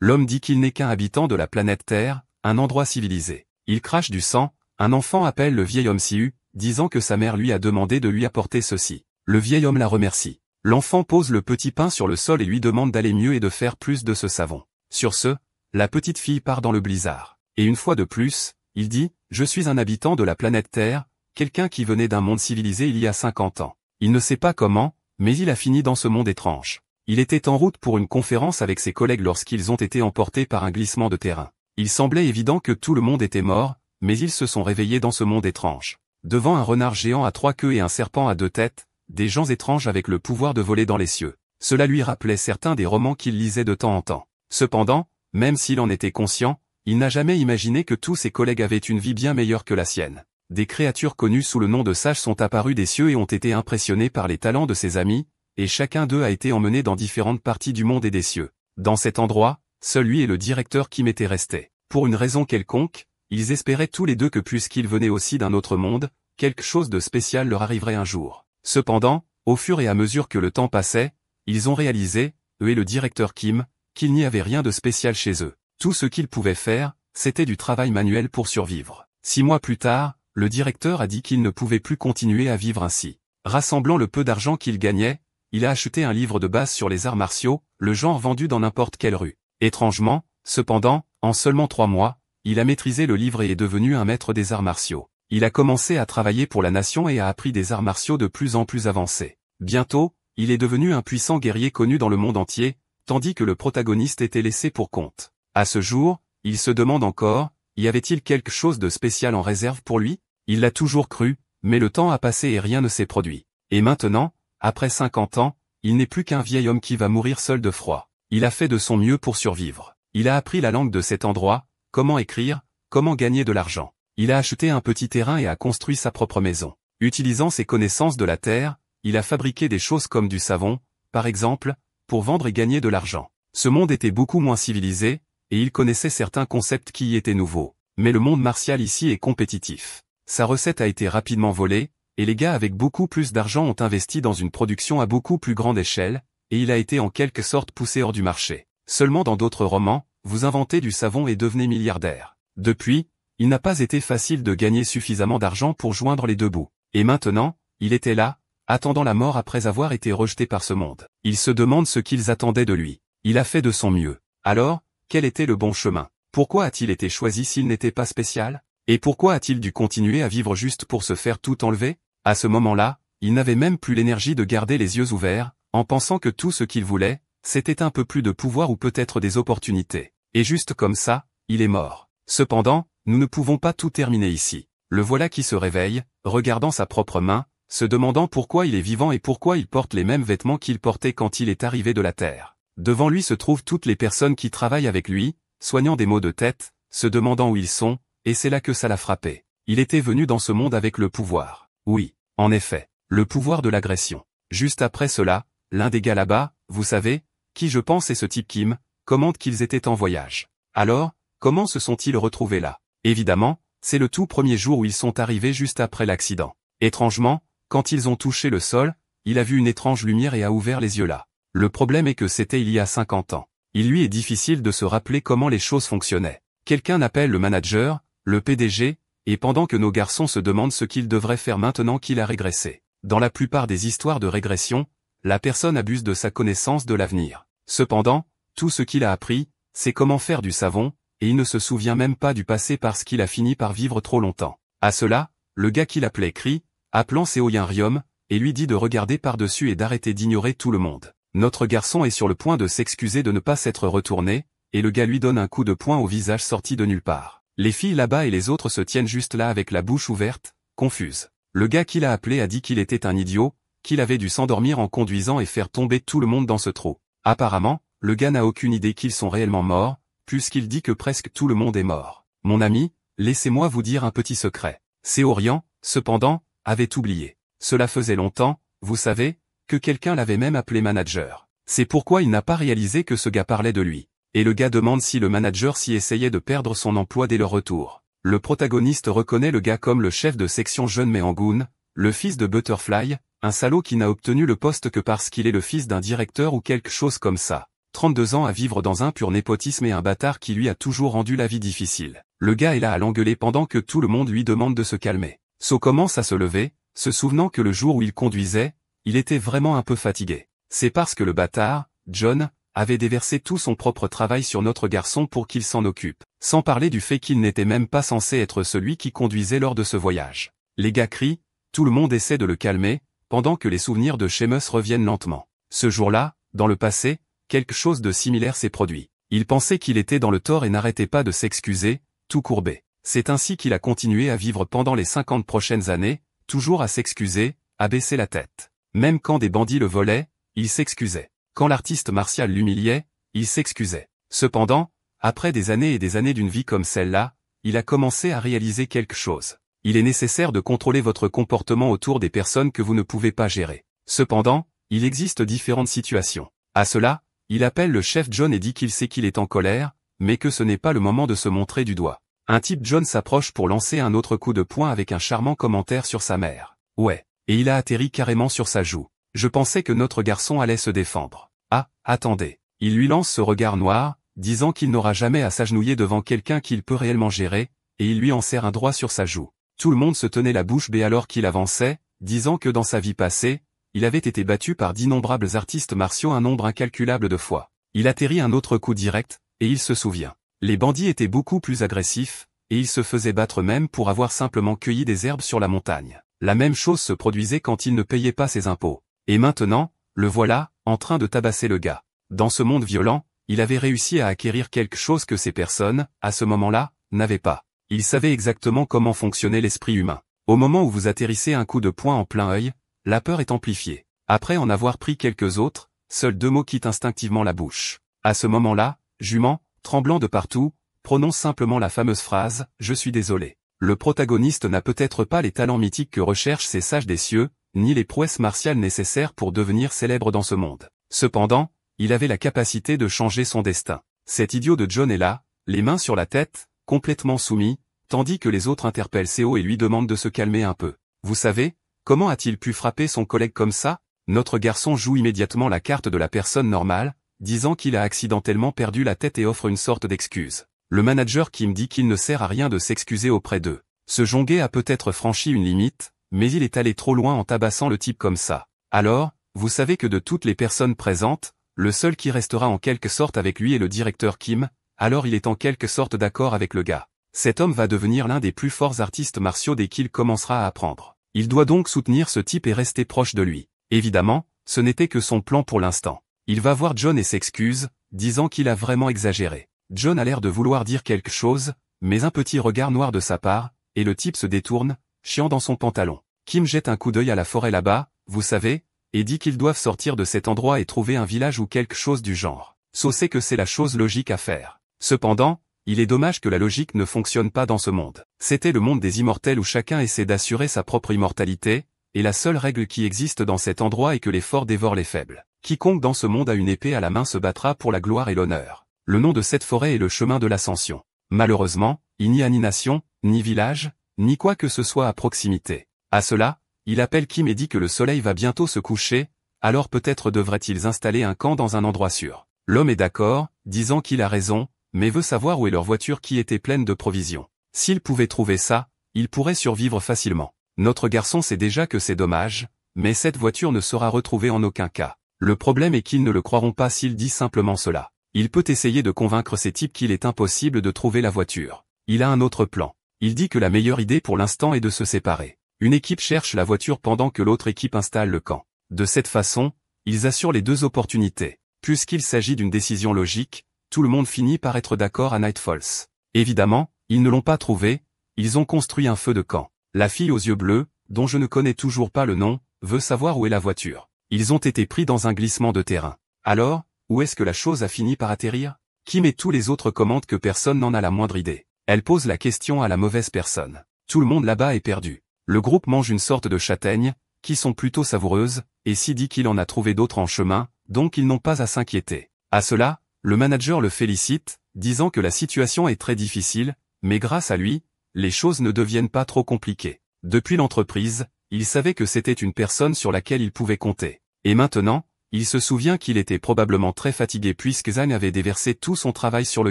L'homme dit qu'il n'est qu'un habitant de la planète Terre, un endroit civilisé. Il crache du sang, un enfant appelle le vieil homme Siu, disant que sa mère lui a demandé de lui apporter ceci. Le vieil homme la remercie. L'enfant pose le petit pain sur le sol et lui demande d'aller mieux et de faire plus de ce savon. Sur ce, la petite fille part dans le blizzard. Et une fois de plus, il dit « Je suis un habitant de la planète Terre, quelqu'un qui venait d'un monde civilisé il y a 50 ans. » Il ne sait pas comment, mais il a fini dans ce monde étrange. Il était en route pour une conférence avec ses collègues lorsqu'ils ont été emportés par un glissement de terrain. Il semblait évident que tout le monde était mort, mais ils se sont réveillés dans ce monde étrange. Devant un renard géant à 3 queues et un serpent à 2 têtes, des gens étranges avec le pouvoir de voler dans les cieux. Cela lui rappelait certains des romans qu'il lisait de temps en temps. Cependant, même s'il en était conscient, il n'a jamais imaginé que tous ses collègues avaient une vie bien meilleure que la sienne. Des créatures connues sous le nom de sages sont apparues des cieux et ont été impressionnés par les talents de ses amis, et chacun d'eux a été emmené dans différentes parties du monde et des cieux. Dans cet endroit, seul lui et le directeur Kim étaient restés. Pour une raison quelconque, ils espéraient tous les deux que puisqu'ils venaient aussi d'un autre monde, quelque chose de spécial leur arriverait un jour. Cependant, au fur et à mesure que le temps passait, ils ont réalisé, eux et le directeur Kim, qu'il n'y avait rien de spécial chez eux. Tout ce qu'ils pouvaient faire, c'était du travail manuel pour survivre. 6 mois plus tard, le directeur a dit qu'il ne pouvait plus continuer à vivre ainsi. Rassemblant le peu d'argent qu'il gagnait, il a acheté un livre de base sur les arts martiaux, le genre vendu dans n'importe quelle rue. Étrangement, cependant, en seulement 3 mois, il a maîtrisé le livre et est devenu un maître des arts martiaux. Il a commencé à travailler pour la nation et a appris des arts martiaux de plus en plus avancés. Bientôt, il est devenu un puissant guerrier connu dans le monde entier, tandis que le protagoniste était laissé pour compte. À ce jour, il se demande encore, y avait-il quelque chose de spécial en réserve pour lui? Il l'a toujours cru, mais le temps a passé et rien ne s'est produit. Et maintenant, après 50 ans, il n'est plus qu'un vieil homme qui va mourir seul de froid. Il a fait de son mieux pour survivre. Il a appris la langue de cet endroit, comment écrire, comment gagner de l'argent. Il a acheté un petit terrain et a construit sa propre maison. Utilisant ses connaissances de la terre, il a fabriqué des choses comme du savon, par exemple, pour vendre et gagner de l'argent. Ce monde était beaucoup moins civilisé, et il connaissait certains concepts qui y étaient nouveaux. Mais le monde martial ici est compétitif. Sa recette a été rapidement volée, et les gars avec beaucoup plus d'argent ont investi dans une production à beaucoup plus grande échelle, et il a été en quelque sorte poussé hors du marché. Seulement dans d'autres romans, vous inventez du savon et devenez milliardaire. Depuis, il n'a pas été facile de gagner suffisamment d'argent pour joindre les deux bouts. Et maintenant, il était là, attendant la mort après avoir été rejeté par ce monde. Il se demande ce qu'ils attendaient de lui. Il a fait de son mieux. Alors, quel était le bon chemin? Pourquoi a-t-il été choisi s'il n'était pas spécial? Et pourquoi a-t-il dû continuer à vivre juste pour se faire tout enlever? À ce moment-là, il n'avait même plus l'énergie de garder les yeux ouverts, en pensant que tout ce qu'il voulait, c'était un peu plus de pouvoir ou peut-être des opportunités. Et juste comme ça, il est mort. Cependant, nous ne pouvons pas tout terminer ici. Le voilà qui se réveille, regardant sa propre main, se demandant pourquoi il est vivant et pourquoi il porte les mêmes vêtements qu'il portait quand il est arrivé de la Terre. Devant lui se trouvent toutes les personnes qui travaillent avec lui, soignant des maux de tête, se demandant où ils sont, et c'est là que ça l'a frappé. Il était venu dans ce monde avec le pouvoir. Oui, en effet, le pouvoir de l'agression. Juste après cela, l'un des gars là-bas, vous savez, qui je pense est ce type Kim, commente qu'ils étaient en voyage. Alors, comment se sont-ils retrouvés là? Évidemment, c'est le tout premier jour où ils sont arrivés juste après l'accident. Étrangement, quand ils ont touché le sol, il a vu une étrange lumière et a ouvert les yeux là. Le problème est que c'était il y a 50 ans. Il lui est difficile de se rappeler comment les choses fonctionnaient. Quelqu'un appelle le manager, le PDG, et pendant que nos garçons se demandent ce qu'ils devraient faire maintenant qu'il a régressé. Dans la plupart des histoires de régression, la personne abuse de sa connaissance de l'avenir. Cependant, tout ce qu'il a appris, c'est comment faire du savon, et il ne se souvient même pas du passé parce qu'il a fini par vivre trop longtemps. À cela, le gars qu'il appelait crie, appelant Seoyinrium, et lui dit de regarder par-dessus et d'arrêter d'ignorer tout le monde. Notre garçon est sur le point de s'excuser de ne pas s'être retourné, et le gars lui donne un coup de poing au visage sorti de nulle part. Les filles là-bas et les autres se tiennent juste là avec la bouche ouverte, confuses. Le gars qui l'a appelé a dit qu'il était un idiot, qu'il avait dû s'endormir en conduisant et faire tomber tout le monde dans ce trou. Apparemment, le gars n'a aucune idée qu'ils sont réellement morts, puisqu'il dit que presque tout le monde est mort. Mon ami, laissez-moi vous dire un petit secret. Seorian, cependant, avait oublié. Cela faisait longtemps, vous savez, que quelqu'un l'avait même appelé manager. C'est pourquoi il n'a pas réalisé que ce gars parlait de lui. Et le gars demande si le manager s'y essayait de perdre son emploi dès leur retour. Le protagoniste reconnaît le gars comme le chef de section Jeune Meangoon, le fils de Butterfly, un salaud qui n'a obtenu le poste que parce qu'il est le fils d'un directeur ou quelque chose comme ça. 32 ans à vivre dans un pur népotisme et un bâtard qui lui a toujours rendu la vie difficile. Le gars est là à l'engueuler pendant que tout le monde lui demande de se calmer. So commence à se lever, se souvenant que le jour où il conduisait, il était vraiment un peu fatigué. C'est parce que le bâtard, John, avait déversé tout son propre travail sur notre garçon pour qu'il s'en occupe, sans parler du fait qu'il n'était même pas censé être celui qui conduisait lors de ce voyage. Les gars crient, tout le monde essaie de le calmer, pendant que les souvenirs de Seamus reviennent lentement. Ce jour-là, dans le passé, quelque chose de similaire s'est produit. Il pensait qu'il était dans le tort et n'arrêtait pas de s'excuser, tout courbé. C'est ainsi qu'il a continué à vivre pendant les 50 prochaines années, toujours à s'excuser, à baisser la tête. Même quand des bandits le volaient, il s'excusait. Quand l'artiste martial l'humiliait, il s'excusait. Cependant, après des années et des années d'une vie comme celle-là, il a commencé à réaliser quelque chose. Il est nécessaire de contrôler votre comportement autour des personnes que vous ne pouvez pas gérer. Cependant, il existe différentes situations. À cela, il appelle le chef John et dit qu'il sait qu'il est en colère, mais que ce n'est pas le moment de se montrer du doigt. Un type John s'approche pour lancer un autre coup de poing avec un charmant commentaire sur sa mère. Ouais. Et il a atterri carrément sur sa joue. Je pensais que notre garçon allait se défendre. Ah, attendez. Il lui lance ce regard noir, disant qu'il n'aura jamais à s'agenouiller devant quelqu'un qu'il peut réellement gérer, et il lui en serre un droit sur sa joue. Tout le monde se tenait la bouche bée alors qu'il avançait, disant que dans sa vie passée, il avait été battu par d'innombrables artistes martiaux un nombre incalculable de fois. Il atterrit un autre coup direct, et il se souvient. Les bandits étaient beaucoup plus agressifs, et ils se faisaient battre même pour avoir simplement cueilli des herbes sur la montagne. La même chose se produisait quand il ne payait pas ses impôts. Et maintenant, le voilà, en train de tabasser le gars. Dans ce monde violent, il avait réussi à acquérir quelque chose que ces personnes, à ce moment-là, n'avaient pas. Il savait exactement comment fonctionnait l'esprit humain. Au moment où vous atterrissez un coup de poing en plein œil, la peur est amplifiée. Après en avoir pris quelques autres, seuls deux mots quittent instinctivement la bouche. À ce moment-là, Jument, tremblant de partout, prononce simplement la fameuse phrase « Je suis désolé ». Le protagoniste n'a peut-être pas les talents mythiques que recherchent ces sages des cieux, ni les prouesses martiales nécessaires pour devenir célèbre dans ce monde. Cependant, il avait la capacité de changer son destin. Cet idiot de John est là, les mains sur la tête, complètement soumis, tandis que les autres interpellent Theo et lui demandent de se calmer un peu. Vous savez, comment a-t-il pu frapper son collègue comme ça? Notre garçon joue immédiatement la carte de la personne normale, disant qu'il a accidentellement perdu la tête et offre une sorte d'excuse. Le manager Kim dit qu'il ne sert à rien de s'excuser auprès d'eux. Ce Jongué a peut-être franchi une limite, mais il est allé trop loin en tabassant le type comme ça. Alors, vous savez que de toutes les personnes présentes, le seul qui restera en quelque sorte avec lui est le directeur Kim, alors il est en quelque sorte d'accord avec le gars. Cet homme va devenir l'un des plus forts artistes martiaux dès qu'il commencera à apprendre. Il doit donc soutenir ce type et rester proche de lui. Évidemment, ce n'était que son plan pour l'instant. Il va voir John et s'excuse, disant qu'il a vraiment exagéré. John a l'air de vouloir dire quelque chose, mais un petit regard noir de sa part, et le type se détourne, chiant dans son pantalon. Kim jette un coup d'œil à la forêt là-bas, vous savez, et dit qu'ils doivent sortir de cet endroit et trouver un village ou quelque chose du genre. So sait que c'est la chose logique à faire. Cependant, il est dommage que la logique ne fonctionne pas dans ce monde. C'était le monde des immortels où chacun essaie d'assurer sa propre immortalité, et la seule règle qui existe dans cet endroit est que les forts dévorent les faibles. Quiconque dans ce monde a une épée à la main se battra pour la gloire et l'honneur. Le nom de cette forêt est le chemin de l'ascension. Malheureusement, il n'y a ni nation, ni village, ni quoi que ce soit à proximité. À cela, il appelle Kim et dit que le soleil va bientôt se coucher, alors peut-être devraient-ils installer un camp dans un endroit sûr. L'homme est d'accord, disant qu'il a raison, mais veut savoir où est leur voiture qui était pleine de provisions. S'il pouvait trouver ça, il pourrait survivre facilement. Notre garçon sait déjà que c'est dommage, mais cette voiture ne sera retrouvée en aucun cas. Le problème est qu'ils ne le croiront pas s'il dit simplement cela. Il peut essayer de convaincre ces types qu'il est impossible de trouver la voiture. Il a un autre plan. Il dit que la meilleure idée pour l'instant est de se séparer. Une équipe cherche la voiture pendant que l'autre équipe installe le camp. De cette façon, ils assurent les deux opportunités. Puisqu'il s'agit d'une décision logique, tout le monde finit par être d'accord à Night Falls. Évidemment, ils ne l'ont pas trouvé, ils ont construit un feu de camp. La fille aux yeux bleus, dont je ne connais toujours pas le nom, veut savoir où est la voiture. Ils ont été pris dans un glissement de terrain. Alors, où est-ce que la chose a fini par atterrir? Kim et tous les autres commentent que personne n'en a la moindre idée. Elle pose la question à la mauvaise personne. Tout le monde là-bas est perdu. Le groupe mange une sorte de châtaignes, qui sont plutôt savoureuses, et si dit qu'il en a trouvé d'autres en chemin, donc ils n'ont pas à s'inquiéter. À cela, le manager le félicite, disant que la situation est très difficile, mais grâce à lui, les choses ne deviennent pas trop compliquées. Depuis l'entreprise, il savait que c'était une personne sur laquelle il pouvait compter. Et maintenant, Il se souvient qu'il était probablement très fatigué puisque Zhang avait déversé tout son travail sur le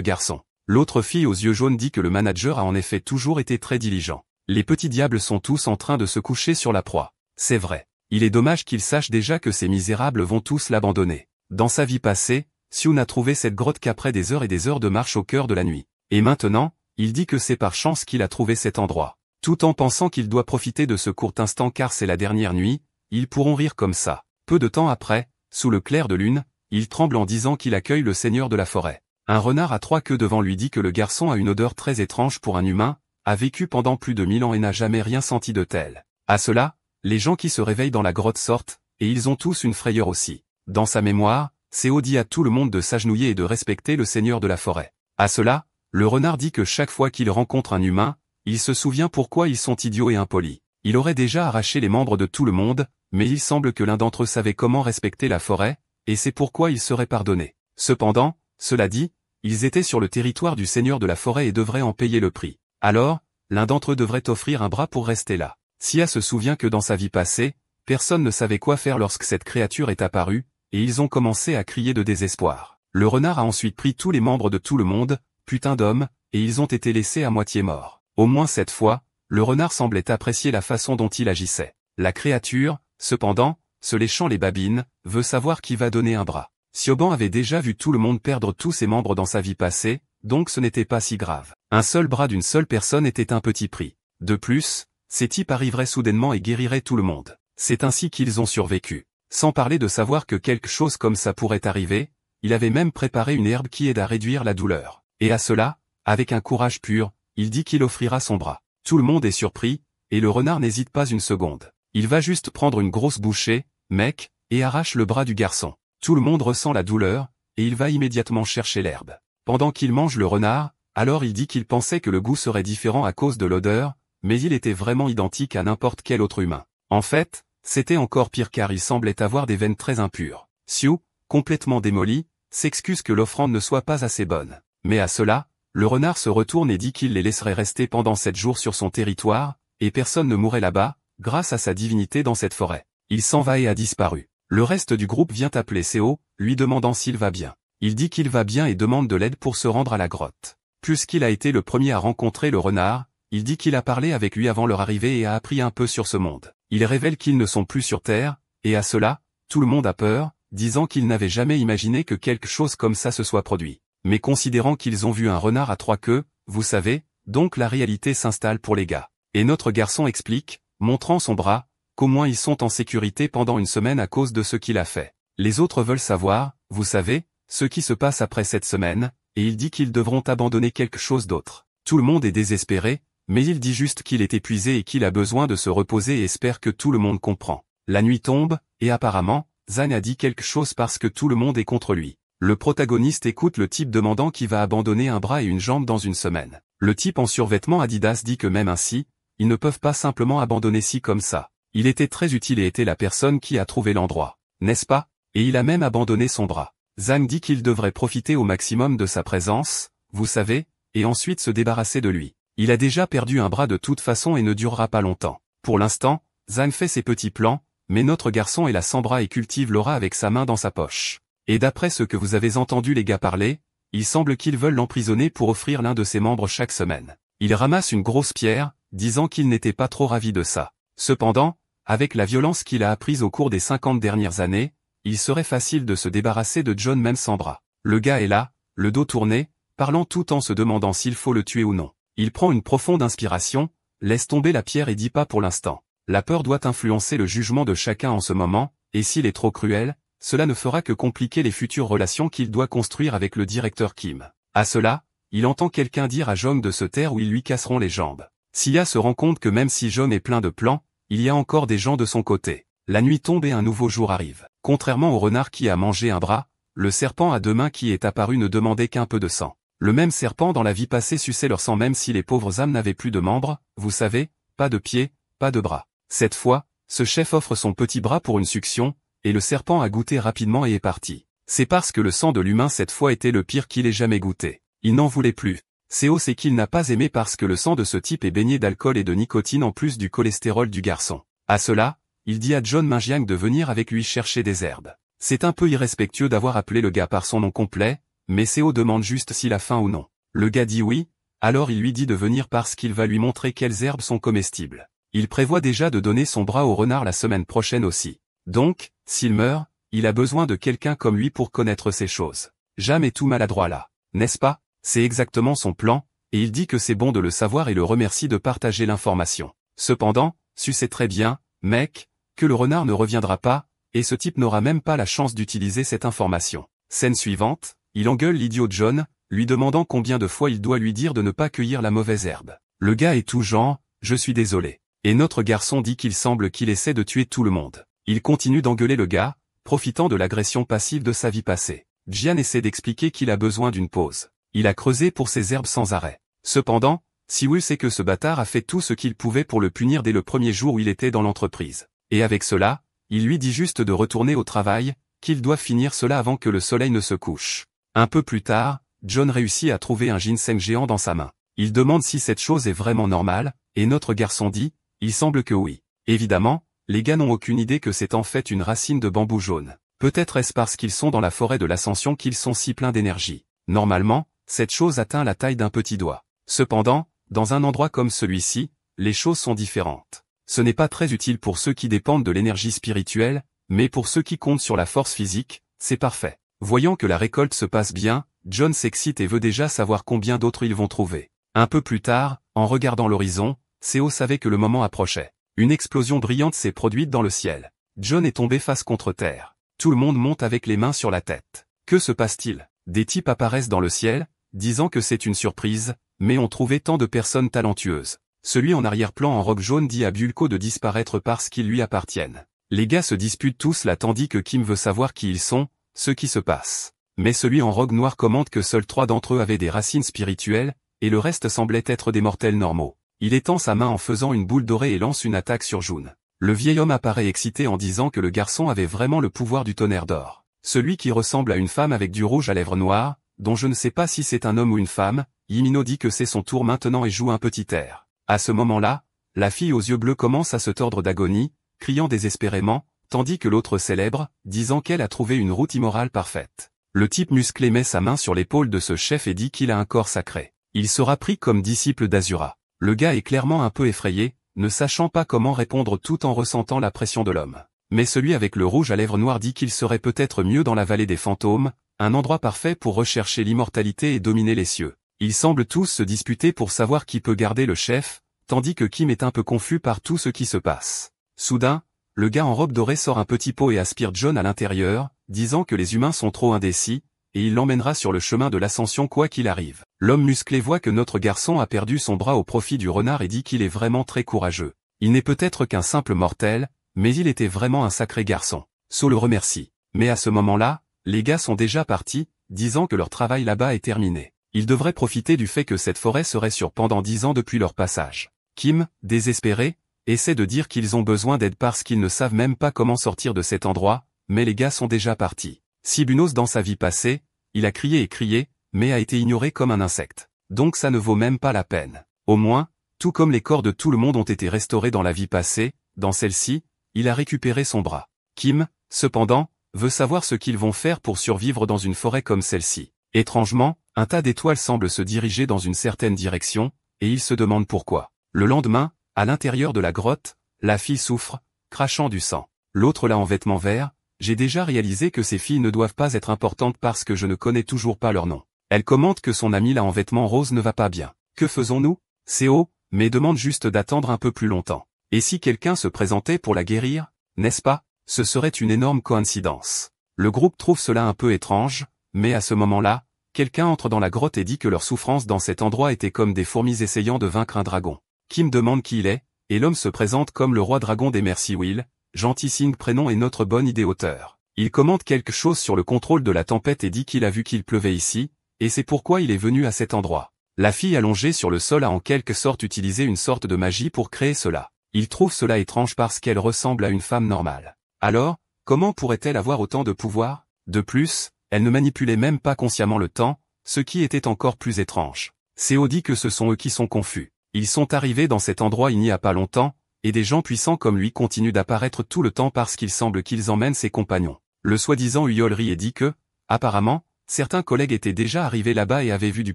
garçon. L'autre fille aux yeux jaunes dit que le manager a en effet toujours été très diligent. Les petits diables sont tous en train de se coucher sur la proie. C'est vrai. Il est dommage qu'il sache déjà que ces misérables vont tous l'abandonner. Dans sa vie passée, Xiu n'a trouvé cette grotte qu'après des heures et des heures de marche au cœur de la nuit. Et maintenant, il dit que c'est par chance qu'il a trouvé cet endroit. Tout en pensant qu'il doit profiter de ce court instant car c'est la dernière nuit, ils pourront rire comme ça. Peu de temps après, sous le clair de lune, il tremble en disant qu'il accueille le seigneur de la forêt. Un renard à 3 queues devant lui dit que le garçon a une odeur très étrange pour un humain, a vécu pendant plus de 1000 ans et n'a jamais rien senti de tel. À cela, les gens qui se réveillent dans la grotte sortent, et ils ont tous une frayeur aussi. Dans sa mémoire, Séo dit à tout le monde de s'agenouiller et de respecter le seigneur de la forêt. À cela, le renard dit que chaque fois qu'il rencontre un humain, il se souvient pourquoi ils sont idiots et impolis. Il aurait déjà arraché les membres de tout le monde, mais il semble que l'un d'entre eux savait comment respecter la forêt, et c'est pourquoi il serait pardonné. Cependant, cela dit, ils étaient sur le territoire du seigneur de la forêt et devraient en payer le prix. Alors, l'un d'entre eux devrait offrir un bras pour rester là. Sia se souvient que dans sa vie passée, personne ne savait quoi faire lorsque cette créature est apparue, et ils ont commencé à crier de désespoir. Le renard a ensuite pris tous les membres de tout le monde, putain d'hommes, et ils ont été laissés à moitié morts. Au moins cette fois, le renard semblait apprécier la façon dont il agissait. La créature, cependant, se léchant les babines, veut savoir qui va donner un bras. Sioban avait déjà vu tout le monde perdre tous ses membres dans sa vie passée, donc ce n'était pas si grave. Un seul bras d'une seule personne était un petit prix. De plus, ces types arriveraient soudainement et guériraient tout le monde. C'est ainsi qu'ils ont survécu. Sans parler de savoir que quelque chose comme ça pourrait arriver, il avait même préparé une herbe qui aide à réduire la douleur. Et à cela, avec un courage pur, il dit qu'il offrira son bras. Tout le monde est surpris, et le renard n'hésite pas une seconde. Il va juste prendre une grosse bouchée, mec, et arrache le bras du garçon. Tout le monde ressent la douleur, et il va immédiatement chercher l'herbe. Pendant qu'il mange le renard, alors il dit qu'il pensait que le goût serait différent à cause de l'odeur, mais il était vraiment identique à n'importe quel autre humain. En fait, c'était encore pire car il semblait avoir des veines très impures. Xiu, complètement démoli, s'excuse que l'offrande ne soit pas assez bonne. Mais à cela, le renard se retourne et dit qu'il les laisserait rester pendant 7 jours sur son territoire, et personne ne mourrait là-bas, grâce à sa divinité dans cette forêt. Il s'en va et a disparu. Le reste du groupe vient appeler Séo, lui demandant s'il va bien. Il dit qu'il va bien et demande de l'aide pour se rendre à la grotte. Puisqu'il a été le premier à rencontrer le renard, il dit qu'il a parlé avec lui avant leur arrivée et a appris un peu sur ce monde. Il révèle qu'ils ne sont plus sur Terre, et à cela, tout le monde a peur, disant qu'ils n'avaient jamais imaginé que quelque chose comme ça se soit produit. Mais considérant qu'ils ont vu un renard à 3 queues, vous savez, donc la réalité s'installe pour les gars. Et notre garçon explique, montrant son bras, qu'au moins ils sont en sécurité pendant une semaine à cause de ce qu'il a fait. Les autres veulent savoir, vous savez, ce qui se passe après cette semaine, et il dit qu'ils devront abandonner quelque chose d'autre. Tout le monde est désespéré, mais il dit juste qu'il est épuisé et qu'il a besoin de se reposer et espère que tout le monde comprend. La nuit tombe, et apparemment, Zhang a dit quelque chose parce que tout le monde est contre lui. Le protagoniste écoute le type demandant qui va abandonner un bras et une jambe dans une semaine. Le type en survêtement Adidas dit que même ainsi, ils ne peuvent pas simplement abandonner si comme ça. Il était très utile et était la personne qui a trouvé l'endroit, n'est-ce pas? Et il a même abandonné son bras. Zhang dit qu'il devrait profiter au maximum de sa présence, vous savez, et ensuite se débarrasser de lui. Il a déjà perdu un bras de toute façon et ne durera pas longtemps. Pour l'instant, Zhang fait ses petits plans, mais notre garçon est là sans bras et cultive l'aura avec sa main dans sa poche. Et d'après ce que vous avez entendu les gars parler, il semble qu'ils veulent l'emprisonner pour offrir l'un de ses membres chaque semaine. Il ramasse une grosse pierre, disant qu'il n'était pas trop ravi de ça. Cependant, avec la violence qu'il a apprise au cours des 50 dernières années, il serait facile de se débarrasser de John même sans bras. Le gars est là, le dos tourné, parlant tout en se demandant s'il faut le tuer ou non. Il prend une profonde inspiration, laisse tomber la pierre et dit pas pour l'instant. La peur doit influencer le jugement de chacun en ce moment, et s'il est trop cruel, cela ne fera que compliquer les futures relations qu'il doit construire avec le directeur Kim. À cela, il entend quelqu'un dire à Jong de se taire ou ils lui casseront les jambes. Sia se rend compte que même si Jong est plein de plans, il y a encore des gens de son côté. La nuit tombe et un nouveau jour arrive. Contrairement au renard qui a mangé un bras, le serpent à 2 mains qui est apparu ne demandait qu'un peu de sang. Le même serpent dans la vie passée suçait leur sang même si les pauvres âmes n'avaient plus de membres, vous savez, pas de pieds, pas de bras. Cette fois, ce chef offre son petit bras pour une succion, et le serpent a goûté rapidement et est parti. C'est parce que le sang de l'humain cette fois était le pire qu'il ait jamais goûté. Il n'en voulait plus. Séo sait qu'il n'a pas aimé parce que le sang de ce type est baigné d'alcool et de nicotine en plus du cholestérol du garçon. À cela, il dit à John Minjiang de venir avec lui chercher des herbes. C'est un peu irrespectueux d'avoir appelé le gars par son nom complet, mais Seo demande juste s'il a faim ou non. Le gars dit oui, alors il lui dit de venir parce qu'il va lui montrer quelles herbes sont comestibles. Il prévoit déjà de donner son bras au renard la semaine prochaine aussi. Donc, s'il meurt, il a besoin de quelqu'un comme lui pour connaître ces choses. Jam est tout maladroit là, n'est-ce pas? C'est exactement son plan, et il dit que c'est bon de le savoir et le remercie de partager l'information. Cependant, Su sait très bien, mec, que le renard ne reviendra pas, et ce type n'aura même pas la chance d'utiliser cette information. Scène suivante, il engueule l'idiot John, lui demandant combien de fois il doit lui dire de ne pas cueillir la mauvaise herbe. Le gars est tout genre, je suis désolé. Et notre garçon dit qu'il semble qu'il essaie de tuer tout le monde. Il continue d'engueuler le gars, profitant de l'agression passive de sa vie passée. Jian essaie d'expliquer qu'il a besoin d'une pause. Il a creusé pour ses herbes sans arrêt. Cependant, Siwoo sait que ce bâtard a fait tout ce qu'il pouvait pour le punir dès le premier jour où il était dans l'entreprise. Et avec cela, il lui dit juste de retourner au travail, qu'il doit finir cela avant que le soleil ne se couche. Un peu plus tard, John réussit à trouver un ginseng géant dans sa main. Il demande si cette chose est vraiment normale, et notre garçon dit, il semble que oui. Évidemment, les gars n'ont aucune idée que c'est en fait une racine de bambou jaune. Peut-être est-ce parce qu'ils sont dans la forêt de l'Ascension qu'ils sont si pleins d'énergie. Normalement, cette chose atteint la taille d'un petit doigt. Cependant, dans un endroit comme celui-ci, les choses sont différentes. Ce n'est pas très utile pour ceux qui dépendent de l'énergie spirituelle, mais pour ceux qui comptent sur la force physique, c'est parfait. Voyant que la récolte se passe bien, John s'excite et veut déjà savoir combien d'autres ils vont trouver. Un peu plus tard, en regardant l'horizon, Seo savait que le moment approchait. Une explosion brillante s'est produite dans le ciel. John est tombé face contre terre. Tout le monde monte avec les mains sur la tête. Que se passe-t-il? Des types apparaissent dans le ciel, disant que c'est une surprise, mais ont trouvé tant de personnes talentueuses. Celui en arrière-plan en robe jaune dit à Bulko de disparaître parce qu'ils lui appartiennent. Les gars se disputent tous là tandis que Kim veut savoir qui ils sont, ce qui se passe. Mais celui en robe noire commente que seuls 3 d'entre eux avaient des racines spirituelles, et le reste semblait être des mortels normaux. Il étend sa main en faisant une boule dorée et lance une attaque sur Jun. Le vieil homme apparaît excité en disant que le garçon avait vraiment le pouvoir du tonnerre d'or. Celui qui ressemble à une femme avec du rouge à lèvres noires, dont je ne sais pas si c'est un homme ou une femme, Yimino dit que c'est son tour maintenant et joue un petit air. À ce moment-là, la fille aux yeux bleus commence à se tordre d'agonie, criant désespérément, tandis que l'autre célèbre, disant qu'elle a trouvé une route immorale parfaite. Le type musclé met sa main sur l'épaule de ce chef et dit qu'il a un corps sacré. Il sera pris comme disciple d'Azura. Le gars est clairement un peu effrayé, ne sachant pas comment répondre tout en ressentant la pression de l'homme. Mais celui avec le rouge à lèvres noires dit qu'il serait peut-être mieux dans la vallée des fantômes, un endroit parfait pour rechercher l'immortalité et dominer les cieux. Ils semblent tous se disputer pour savoir qui peut garder le chef, tandis que Kim est un peu confus par tout ce qui se passe. Soudain, le gars en robe dorée sort un petit pot et aspire John à l'intérieur, disant que les humains sont trop indécis, et il l'emmènera sur le chemin de l'ascension quoi qu'il arrive. L'homme musclé voit que notre garçon a perdu son bras au profit du renard et dit qu'il est vraiment très courageux. Il n'est peut-être qu'un simple mortel, mais il était vraiment un sacré garçon. So le remercie. Mais à ce moment-là, les gars sont déjà partis, disant que leur travail là-bas est terminé. Ils devraient profiter du fait que cette forêt serait sûre pendant 10 ans depuis leur passage. Kim, désespéré, essaie de dire qu'ils ont besoin d'aide parce qu'ils ne savent même pas comment sortir de cet endroit, mais les gars sont déjà partis. Sibunos dans sa vie passée, il a crié et crié, mais a été ignoré comme un insecte. Donc ça ne vaut même pas la peine. Au moins, tout comme les corps de tout le monde ont été restaurés dans la vie passée, dans celle-ci, il a récupéré son bras. Kim, cependant, veut savoir ce qu'ils vont faire pour survivre dans une forêt comme celle-ci. Étrangement, un tas d'étoiles semble se diriger dans une certaine direction, et il se demande pourquoi. Le lendemain, à l'intérieur de la grotte, la fille souffre, crachant du sang. L'autre là en vêtements verts, j'ai déjà réalisé que ces filles ne doivent pas être importantes parce que je ne connais toujours pas leur nom. Elle commente que son ami là en vêtements roses ne va pas bien. Que faisons-nous? Seo, mais demande juste d'attendre un peu plus longtemps. Et si quelqu'un se présentait pour la guérir, n'est-ce pas? Ce serait une énorme coïncidence. Le groupe trouve cela un peu étrange, mais à ce moment-là, quelqu'un entre dans la grotte et dit que leur souffrance dans cet endroit était comme des fourmis essayant de vaincre un dragon. Kim demande qui il est, et l'homme se présente comme le roi dragon des Mercy Will, gentil signe prénom et notre bonne idée auteur. Il commente quelque chose sur le contrôle de la tempête et dit qu'il a vu qu'il pleuvait ici, et c'est pourquoi il est venu à cet endroit. La fille allongée sur le sol a en quelque sorte utilisé une sorte de magie pour créer cela. Il trouve cela étrange parce qu'elle ressemble à une femme normale. Alors, comment pourrait-elle avoir autant de pouvoir? De plus, elle ne manipulait même pas consciemment le temps, ce qui était encore plus étrange. Seo dit que ce sont eux qui sont confus. Ils sont arrivés dans cet endroit il n'y a pas longtemps, et des gens puissants comme lui continuent d'apparaître tout le temps parce qu'il semble qu'ils emmènent ses compagnons. Le soi-disant Uyol rit et dit que, apparemment, certains collègues étaient déjà arrivés là-bas et avaient vu du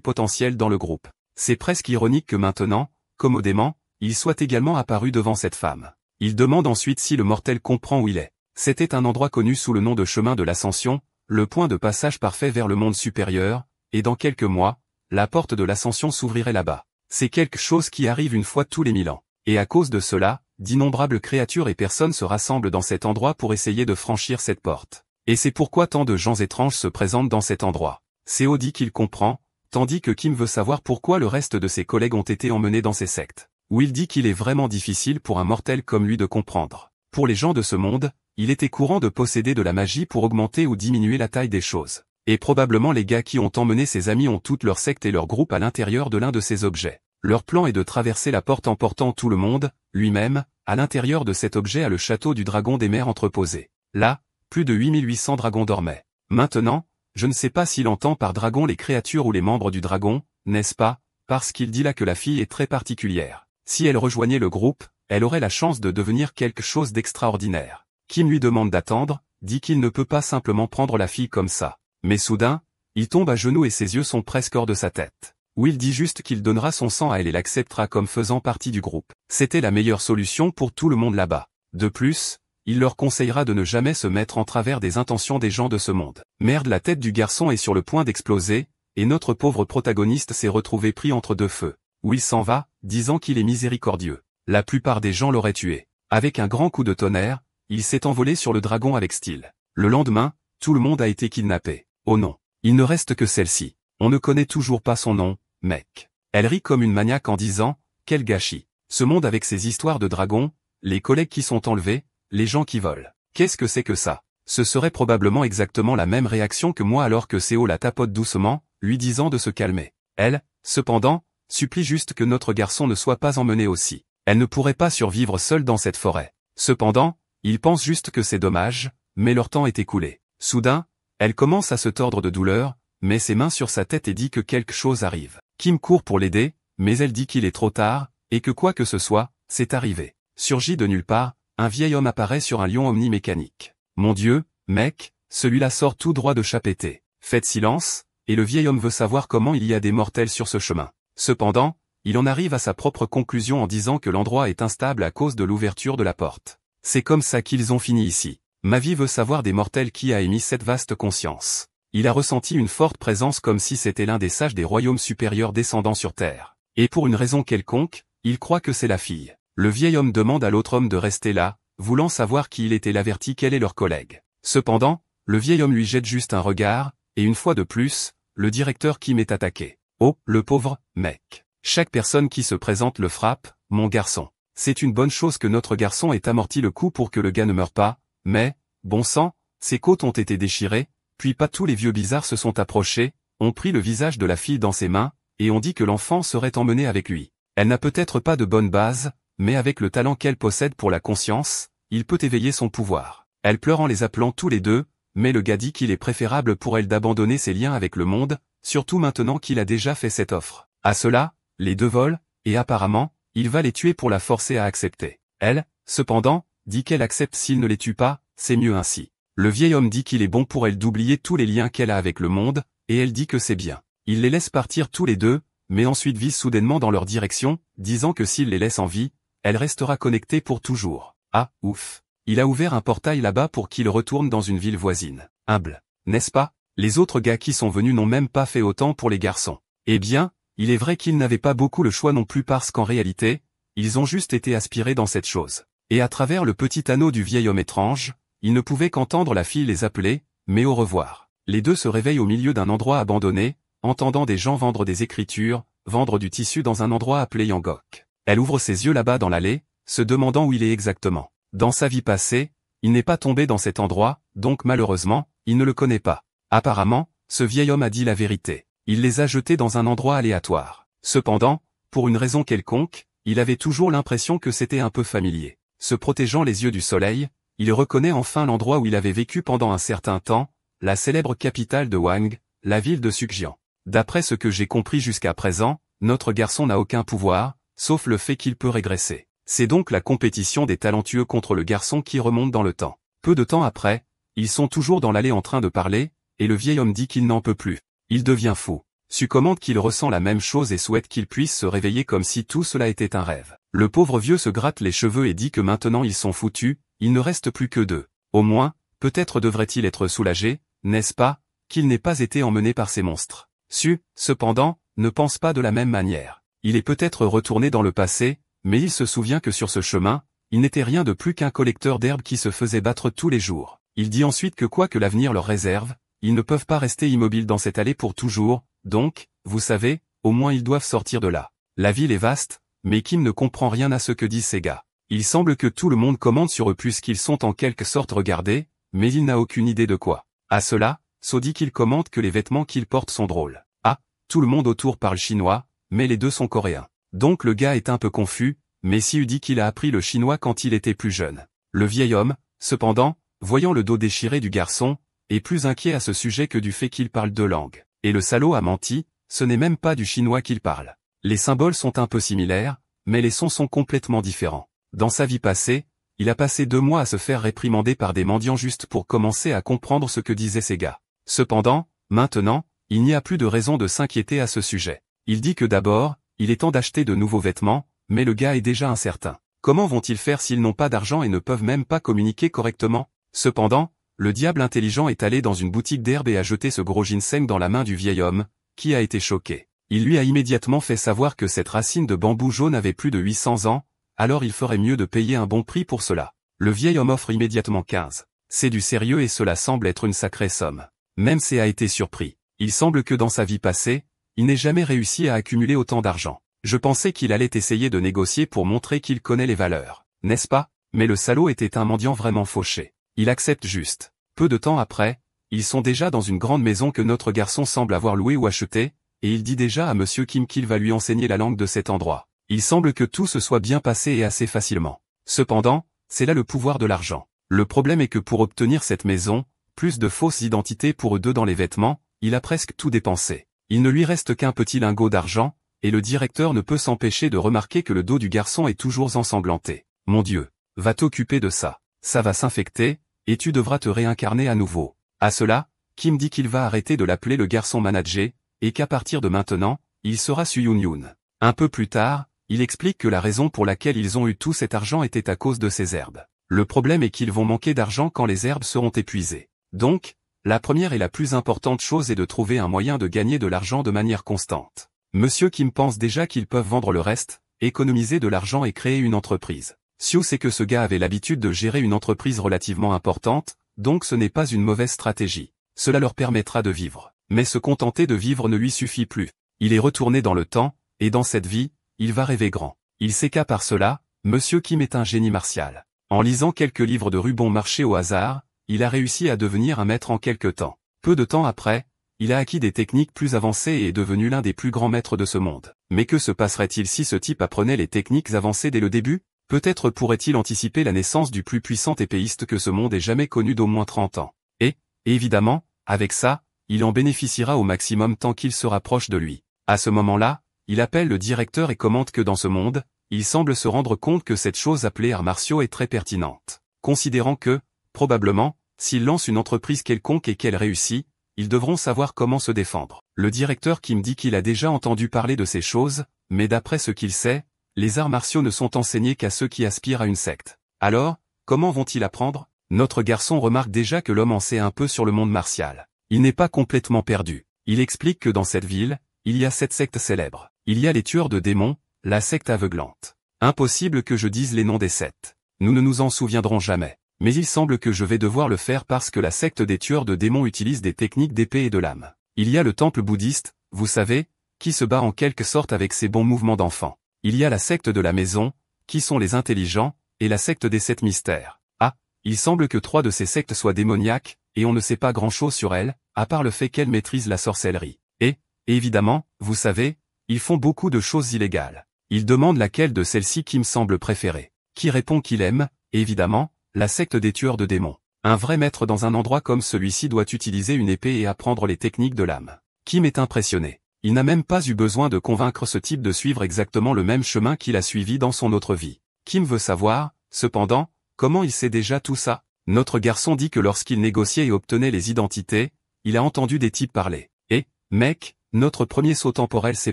potentiel dans le groupe. C'est presque ironique que maintenant, commodément, il soit également apparu devant cette femme. Il demande ensuite si le mortel comprend où il est. C'était un endroit connu sous le nom de chemin de l'ascension, le point de passage parfait vers le monde supérieur, et dans quelques mois, la porte de l'ascension s'ouvrirait là-bas. C'est quelque chose qui arrive une fois tous les 1000 ans. Et à cause de cela, d'innombrables créatures et personnes se rassemblent dans cet endroit pour essayer de franchir cette porte. Et c'est pourquoi tant de gens étranges se présentent dans cet endroit. Seo dit qu'il comprend, tandis que Kim veut savoir pourquoi le reste de ses collègues ont été emmenés dans ces sectes. Will dit qu'il est vraiment difficile pour un mortel comme lui de comprendre. Pour les gens de ce monde, il était courant de posséder de la magie pour augmenter ou diminuer la taille des choses. Et probablement les gars qui ont emmené ses amis ont toutes leurs sectes et leur groupe à l'intérieur de l'un de ces objets. Leur plan est de traverser la porte en portant tout le monde, lui-même, à l'intérieur de cet objet à le château du dragon des mers entreposé. Là, plus de 8800 dragons dormaient. Maintenant, je ne sais pas s'il entend par dragon les créatures ou les membres du dragon, n'est-ce pas, parce qu'il dit là que la fille est très particulière. Si elle rejoignait le groupe, elle aurait la chance de devenir quelque chose d'extraordinaire. Kim lui demande d'attendre, dit qu'il ne peut pas simplement prendre la fille comme ça. Mais soudain, il tombe à genoux et ses yeux sont presque hors de sa tête. Will dit juste qu'il donnera son sang à elle et l'acceptera comme faisant partie du groupe. C'était la meilleure solution pour tout le monde là-bas. De plus, il leur conseillera de ne jamais se mettre en travers des intentions des gens de ce monde. Merde, la tête du garçon est sur le point d'exploser, et notre pauvre protagoniste s'est retrouvé pris entre deux feux. Will s'en va, disant qu'il est miséricordieux. La plupart des gens l'auraient tué. Avec un grand coup de tonnerre, il s'est envolé sur le dragon avec style. Le lendemain, tout le monde a été kidnappé. Oh non, il ne reste que celle-ci. On ne connaît toujours pas son nom, mec. Elle rit comme une maniaque en disant, quel gâchis. Ce monde avec ses histoires de dragons, les collègues qui sont enlevés, les gens qui volent. Qu'est-ce que c'est que ça? Ce serait probablement exactement la même réaction que moi alors que Seo la tapote doucement, lui disant de se calmer. Elle, cependant, supplie juste que notre garçon ne soit pas emmené aussi. Elle ne pourrait pas survivre seule dans cette forêt. Cependant, il pense juste que c'est dommage, mais leur temps est écoulé. Soudain, elle commence à se tordre de douleur, met ses mains sur sa tête et dit que quelque chose arrive. Kim court pour l'aider, mais elle dit qu'il est trop tard, et que quoi que ce soit, c'est arrivé. Surgit de nulle part, un vieil homme apparaît sur un lion omnimécanique. Mon Dieu, mec, celui-là sort tout droit de Chapété. Faites silence, et le vieil homme veut savoir comment il y a des mortels sur ce chemin. Cependant, il en arrive à sa propre conclusion en disant que l'endroit est instable à cause de l'ouverture de la porte. C'est comme ça qu'ils ont fini ici. Ma vie veut savoir des mortels qui a émis cette vaste conscience. Il a ressenti une forte présence comme si c'était l'un des sages des royaumes supérieurs descendant sur terre. Et pour une raison quelconque, il croit que c'est la fille. Le vieil homme demande à l'autre homme de rester là, voulant savoir qui il était l'averti quel est leur collègue. Cependant, le vieil homme lui jette juste un regard, et une fois de plus, le directeur Kim est attaqué. Oh, le pauvre mec. Chaque personne qui se présente le frappe, mon garçon. C'est une bonne chose que notre garçon ait amorti le coup pour que le gars ne meure pas, mais, bon sang, ses côtes ont été déchirées, puis pas tous les vieux bizarres se sont approchés, ont pris le visage de la fille dans ses mains, et ont dit que l'enfant serait emmené avec lui. Elle n'a peut-être pas de bonne base, mais avec le talent qu'elle possède pour la conscience, il peut éveiller son pouvoir. Elle pleure en les appelant tous les deux, mais le gars dit qu'il est préférable pour elle d'abandonner ses liens avec le monde, surtout maintenant qu'il a déjà fait cette offre. À cela, les deux volent, et apparemment, il va les tuer pour la forcer à accepter. Elle, cependant, dit qu'elle accepte s'il ne les tue pas, c'est mieux ainsi. Le vieil homme dit qu'il est bon pour elle d'oublier tous les liens qu'elle a avec le monde, et elle dit que c'est bien. Il les laisse partir tous les deux, mais ensuite vise soudainement dans leur direction, disant que s'il les laisse en vie, elle restera connectée pour toujours. Ah, ouf. Il a ouvert un portail là-bas pour qu'il retourne dans une ville voisine. Humble, n'est-ce pas? Les autres gars qui sont venus n'ont même pas fait autant pour les garçons. Eh bien, il est vrai qu'ils n'avaient pas beaucoup le choix non plus parce qu'en réalité, ils ont juste été aspirés dans cette chose. Et à travers le petit anneau du vieil homme étrange, ils ne pouvaient qu'entendre la fille les appeler, mais au revoir. Les deux se réveillent au milieu d'un endroit abandonné, entendant des gens vendre des écritures, vendre du tissu dans un endroit appelé Yangok. Elle ouvre ses yeux là-bas dans l'allée, se demandant où il est exactement. Dans sa vie passée, il n'est pas tombé dans cet endroit, donc malheureusement, il ne le connaît pas. Apparemment, ce vieil homme a dit la vérité. Il les a jetés dans un endroit aléatoire. Cependant, pour une raison quelconque, il avait toujours l'impression que c'était un peu familier. Se protégeant les yeux du soleil, il reconnaît enfin l'endroit où il avait vécu pendant un certain temps, la célèbre capitale de Wang, la ville de Sukjian. D'après ce que j'ai compris jusqu'à présent, notre garçon n'a aucun pouvoir, sauf le fait qu'il peut régresser. C'est donc la compétition des talentueux contre le garçon qui remonte dans le temps. Peu de temps après, Ils sont toujours dans l'allée en train de parler, et le vieil homme dit qu'il n'en peut plus. Il devient fou. Su commande qu'il ressent la même chose et souhaite qu'il puisse se réveiller comme si tout cela était un rêve. Le pauvre vieux se gratte les cheveux et dit que maintenant ils sont foutus, il ne reste plus que deux. Au moins, peut-être devrait-il être soulagé, n'est-ce pas, qu'il n'ait pas été emmené par ces monstres. Su, cependant, ne pense pas de la même manière. Il est peut-être retourné dans le passé, mais il se souvient que sur ce chemin, il n'était rien de plus qu'un collecteur d'herbes qui se faisait battre tous les jours. Il dit ensuite que quoi que l'avenir leur réserve, ils ne peuvent pas rester immobiles dans cette allée pour toujours, donc, vous savez, au moins ils doivent sortir de là. La ville est vaste, mais Kim ne comprend rien à ce que disent ces gars. Il semble que tout le monde commande sur eux puisqu'ils sont en quelque sorte regardés, mais il n'a aucune idée de quoi. À cela, So dit qu'il commente que les vêtements qu'ils portent sont drôles. Ah, tout le monde autour parle chinois, mais les deux sont coréens. Donc le gars est un peu confus, mais Siu dit qu'il a appris le chinois quand il était plus jeune. Le vieil homme, cependant, voyant le dos déchiré du garçon, est plus inquiet à ce sujet que du fait qu'il parle deux langues. Et le salaud a menti, ce n'est même pas du chinois qu'il parle. Les symboles sont un peu similaires, mais les sons sont complètement différents. Dans sa vie passée, il a passé 2 mois à se faire réprimander par des mendiants juste pour commencer à comprendre ce que disaient ces gars. Cependant, maintenant, il n'y a plus de raison de s'inquiéter à ce sujet. Il dit que d'abord, il est temps d'acheter de nouveaux vêtements, mais le gars est déjà incertain. Comment vont-ils faire s'ils n'ont pas d'argent et ne peuvent même pas communiquer correctement? Cependant, le diable intelligent est allé dans une boutique d'herbe et a jeté ce gros ginseng dans la main du vieil homme, qui a été choqué. Il lui a immédiatement fait savoir que cette racine de bambou jaune avait plus de 800 ans, alors il ferait mieux de payer un bon prix pour cela. Le vieil homme offre immédiatement 15. C'est du sérieux et cela semble être une sacrée somme. Même C a été surpris. Il semble que dans sa vie passée, il n'ait jamais réussi à accumuler autant d'argent. Je pensais qu'il allait essayer de négocier pour montrer qu'il connaît les valeurs, n'est-ce pas? Mais le salaud était un mendiant vraiment fauché. Il accepte juste. Peu de temps après, ils sont déjà dans une grande maison que notre garçon semble avoir louée ou achetée, et il dit déjà à Monsieur Kim qu'il va lui enseigner la langue de cet endroit. Il semble que tout se soit bien passé et assez facilement. Cependant, c'est là le pouvoir de l'argent. Le problème est que pour obtenir cette maison, plus de fausses identités pour eux deux dans les vêtements, il a presque tout dépensé. Il ne lui reste qu'un petit lingot d'argent, et le directeur ne peut s'empêcher de remarquer que le dos du garçon est toujours ensanglanté. Mon Dieu, va t'occuper de ça. Ça va s'infecter, et tu devras te réincarner à nouveau. À cela, Kim dit qu'il va arrêter de l'appeler le garçon manager, et qu'à partir de maintenant, il sera Su Yoon Yoon. Un peu plus tard, il explique que la raison pour laquelle ils ont eu tout cet argent était à cause de ces herbes. Le problème est qu'ils vont manquer d'argent quand les herbes seront épuisées. Donc, la première et la plus importante chose est de trouver un moyen de gagner de l'argent de manière constante. Monsieur Kim pense déjà qu'ils peuvent vendre le reste, économiser de l'argent et créer une entreprise. Siu sait que ce gars avait l'habitude de gérer une entreprise relativement importante, donc ce n'est pas une mauvaise stratégie. Cela leur permettra de vivre. Mais se contenter de vivre ne lui suffit plus. Il est retourné dans le temps, et dans cette vie, il va rêver grand. Il sait qu'à part cela, Monsieur Kim est un génie martial. En lisant quelques livres de rue bon marché au hasard, il a réussi à devenir un maître en quelque temps. Peu de temps après, il a acquis des techniques plus avancées et est devenu l'un des plus grands maîtres de ce monde. Mais que se passerait-il si ce type apprenait les techniques avancées dès le début? Peut-être pourrait-il anticiper la naissance du plus puissant épéiste que ce monde ait jamais connu d'au moins 30 ans. Et, évidemment, avec ça, il en bénéficiera au maximum tant qu'il se rapproche de lui. À ce moment-là, il appelle le directeur et commente que dans ce monde, il semble se rendre compte que cette chose appelée arts martiaux est très pertinente. Considérant que, probablement, s'ils lancent une entreprise quelconque et qu'elle réussit, ils devront savoir comment se défendre. Le directeur Kim dit qu'il a déjà entendu parler de ces choses, mais d'après ce qu'il sait, les arts martiaux ne sont enseignés qu'à ceux qui aspirent à une secte. Alors, comment vont-ils apprendre? Notre garçon remarque déjà que l'homme en sait un peu sur le monde martial. Il n'est pas complètement perdu. Il explique que dans cette ville, il y a 7 sectes célèbres. Il y a les tueurs de démons, la secte aveuglante. Impossible que je dise les noms des 7. Nous ne nous en souviendrons jamais. Mais il semble que je vais devoir le faire parce que la secte des tueurs de démons utilise des techniques d'épée et de lame. Il y a le temple bouddhiste, vous savez, qui se bat en quelque sorte avec ses bons mouvements d'enfant. Il y a la secte de la maison, qui sont les intelligents, et la secte des 7 mystères. Ah, il semble que 3 de ces sectes soient démoniaques, et on ne sait pas grand-chose sur elles, à part le fait qu'elles maîtrisent la sorcellerie. Et, évidemment, vous savez, ils font beaucoup de choses illégales. Il demande laquelle de celles-ci Kim semble préférer. Qui répond qu'il aime, évidemment, la secte des tueurs de démons. Un vrai maître dans un endroit comme celui-ci doit utiliser une épée et apprendre les techniques de l'âme. Kim est impressionné. Il n'a même pas eu besoin de convaincre ce type de suivre exactement le même chemin qu'il a suivi dans son autre vie. Kim veut savoir, cependant, comment il sait déjà tout ça. Notre garçon dit que lorsqu'il négociait et obtenait les identités, il a entendu des types parler. Et, mec, notre premier saut temporel s'est